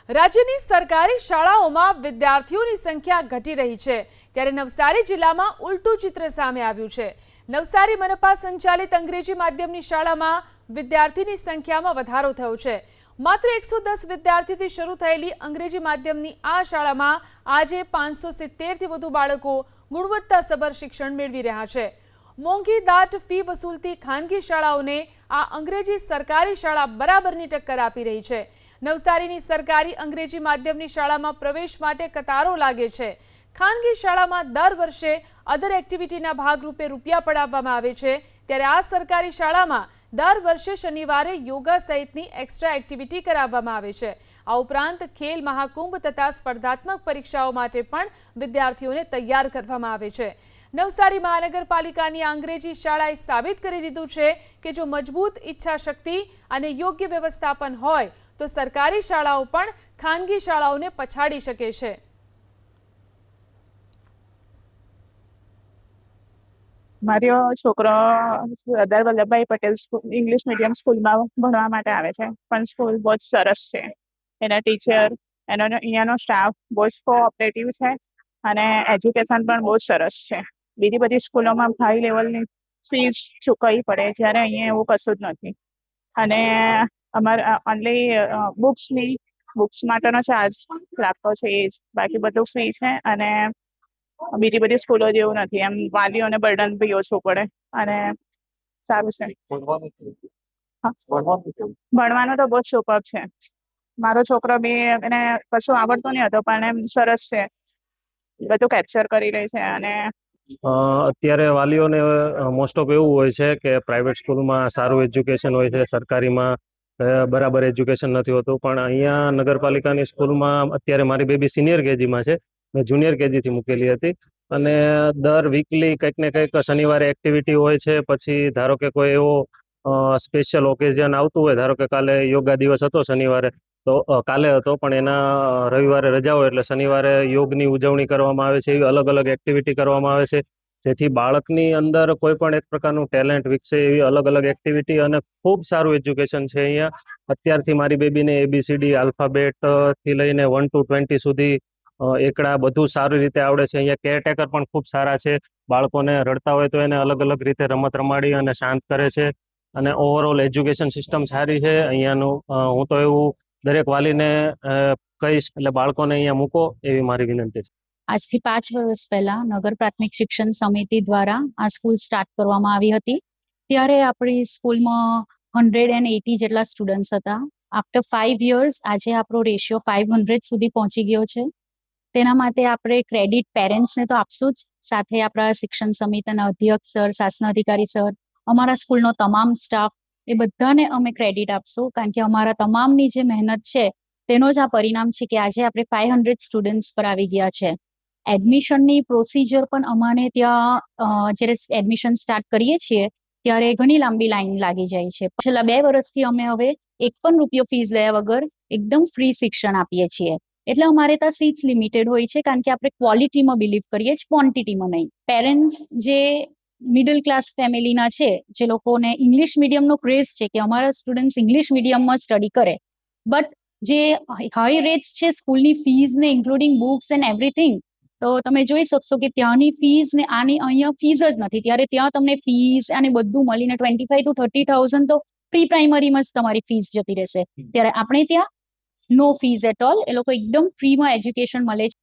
રાજ્યની સરકારી શાળાઓમાં વિદ્યાર્થીઓની સંખ્યા ઘટી રહી છે, ત્યારે નવસારી જિલ્લામાં ઉલટું ચિત્ર સામે આવ્યું છે। નવસારી મનપા સંચાલિત અંગ્રેજી માધ્યમની શાળામાં વિદ્યાર્થીની સંખ્યામાં વધારો થયો છે। માત્ર 110 વિદ્યાર્થીથી શરૂ થયેલી અંગ્રેજી માધ્યમની આ શાળામાં આજે 570 થી વધુ બાળકો ગુણવત્તાસભર શિક્ષણ મેળવી રહ્યા છે। મોંઘી દાટ ફી વસૂલતી ખાનગી શાળાઓને આ અંગ્રેજી સરકારી શાળા બરાબરની ટક્કર આપી રહી છે। નવસારીની સરકારી અંગ્રેજી માધ્યમની શાળામાં પ્રવેશ માટે કતારો લાગે છે। ખાનગી શાળામાં દર વર્ષે અધર એક્ટિવિટીના ભાગરૂપે રૂપિયા પડાવવામાં આવે છે, ત્યારે આ સરકારી શાળામાં દર વર્ષે શનિવારે યોગા સહિતની એક્સ્ટ્રા એક્ટિવિટી કરાવવામાં આવે છે। આ ઉપરાંત ખેલ મહાકુંભ તથા સ્પર્ધાત્મક પરીક્ષાઓ માટે પણ વિદ્યાર્થીઓને તૈયાર કરવામાં આવે છે। નવસારી મહાનગરપાલિકાની અંગ્રેજી શાળાએ સાબિત કરી દીધું છે કે જો મજબૂત ઈચ્છાશક્તિ અને યોગ્ય વ્યવસ્થાપન હોય તો સરકારી શાળાઓ પણ ખાનગી શાળાઓને પછાડી શકે છે। મારો છોકરો સરદાર વલ્લભભાઈ પટેલ ઇંગ્લિશ મીડિયમ સ્કૂલમાં ભણવા માટે આવે છે, પણ સ્કૂલ બહુ જ સરસ છે। એના ટીચર, અહીંયાનો સ્ટાફ બહુ જ કોઓપરેટિવ છે અને એજ્યુકેશન પણ બહુ જ સરસ છે। બીજી બધી સ્કૂલોમાં હાઈ લેવલની ફીસ ચૂકવવી પડે, જ્યારે અહીંયા એવું કશું જ નથી। અને અમારે ઓનલી બુક્સ માટેનો ચાર્જ લાગતો છે એ જ, બાકી બધું ફ્રી છે। અને બીજી બધી સ્કૂલો જેવું નથી, એમ વાલીઓને બર્ડન બી ઓછું પડે અને સારું છે। ભણવાનું તો બહુ જ સુપર છે। મારો છોકરો બી એને કશું આવડતું નહીં હતું, પણ એમ સરસ છે, બધું કેપ્ચર કરી લે છે। અને અત્યારે વાલીઓને મોસ્ટ ઓફ એવું હોય છે કે પ્રાઇવેટ સ્કૂલમાં સારું એજ્યુકેશન હોય છે, સરકારીમાં બરાબર એજ્યુકેશન નથી હોતું। પણ અહીંયા નગરપાલિકાની સ્કૂલમાં અત્યારે મારી બેબી સિનિયર કેજીમાં છે, મેં જુનિયર કેજીથી મૂકેલી હતી, અને દર વીકલી કંઈક ને કંઈક શનિવારે એક્ટિવિટી હોય છે। પછી ધારો કે કોઈ એવો સ્પેશિયલ ઓકેઝન આવતું હોય, ધારો કે કાલે યોગા દિવસ હતો શનિવારે, તો કાલે હતો પણ એના રવિવારે રજા હોય એટલે શનિવારે યોગની ઉજવણી કરવામાં આવે છે। એવી અલગ અલગ એક્ટિવિટી કરવામાં આવે છે, જેથી બાળકની અંદર કોઈ પણ એક પ્રકારનું ટેલેન્ટ વિકસે એવી અલગ અલગ એક્ટિવિટી અને ખૂબ સારું એજ્યુકેશન છે અહીંયા। અત્યારથી મારી બેબીને ABCD આલ્ફાબેટ થી લઈને 1 to 20 સુધી એકડા બધું સારી રીતે આવડે છે। અહીંયા કેરટેકર પણ ખૂબ સારા છે, બાળકોને રડતા હોય તો એને અલગ અલગ રીતે રમત રમાડી અને શાંત કરે છે, અને ઓવરઓલ એજ્યુકેશન સિસ્ટમ સારી છે અહીંયાનું। હું તો એવું દરેક વાલીને કહીશ, એટલે બાળકોને અહીંયા મૂકો એવી મારી વિનંતી છે। આજથી 5 વર્ષ પહેલા નગર પ્રાથમિક શિક્ષણ સમિતિ દ્વારા આ સ્કૂલ સ્ટાર્ટ કરવામાં આવી હતી। ત્યારે આપણી સ્કૂલમાં 180 જેટલા સ્ટુડન્ટ્સ હતા। આફ્ટર 5 યર્સ આજે આપણો રેશિયો 500 સુધી પહોંચી ગયો છે। તેના માટે આપણે ક્રેડિટ પેરેન્ટ્સને તો આપશું જ, સાથે આપણા શિક્ષણ સમિતિના અધ્યક્ષ સર, શાસન અધિકારી સર, અમારા સ્કૂલનો તમામ સ્ટાફ, એ બધાને અમે ક્રેડિટ આપશું, કારણ કે અમારા તમામની જે મહેનત છે તેનો જ આ પરિણામ છે કે આજે આપણે 500 સ્ટુડન્ટ્સ પર આવી ગયા છે। એડમિશનની પ્રોસિજર પણ અમાને ત્યાં જ્યારે એડમિશન સ્ટાર્ટ કરીએ છીએ ત્યારે ઘણી લાંબી લાઈન લાગી જાય છે। છેલ્લા 2 વર્ષથી અમે હવે 1 પણ રૂપિયો ફીસ લયા વગર એકદમ ફ્રી શિક્ષણ આપીએ છીએ। એટલે અમારે ત્યાં સીટ્સ લિમિટેડ હોય છે, કારણ કે આપણે ક્વોલિટીમાં બિલીવ કરીએ છીએ, ક્વોન્ટિટીમાં નહીં। પેરેન્ટ્સ જે મિડલ ક્લાસ ફેમિલીના છે, જે લોકોને ઇંગ્લિશ મીડિયમનો ક્રેઝ છે કે અમારા સ્ટુડન્ટ્સ ઇંગ્લિશ મીડિયમમાં સ્ટડી કરે, બટ જે હાઈ રેટ્સ છે સ્કૂલની ફીઝને ઇન્ક્લુડિંગ બુક્સ એન્ડ એવરીથિંગ, તો તમે જોઈ શકશો કે ત્યાંની ફીઝ ને આની અહીંયા ફીઝ જ નથી। ત્યારે ત્યાં તમને ફીઝ અને બધું મળીને 25,000 to 30,000 તો પ્રી પ્રાઇમરીમાં જ તમારી ફીઝ જતી રહેશે। ત્યારે આપણે ત્યાં નો ફીઝ એટ ઓલ, એ લોકો એકદમ ફ્રીમાં એજ્યુકેશન મળે છે।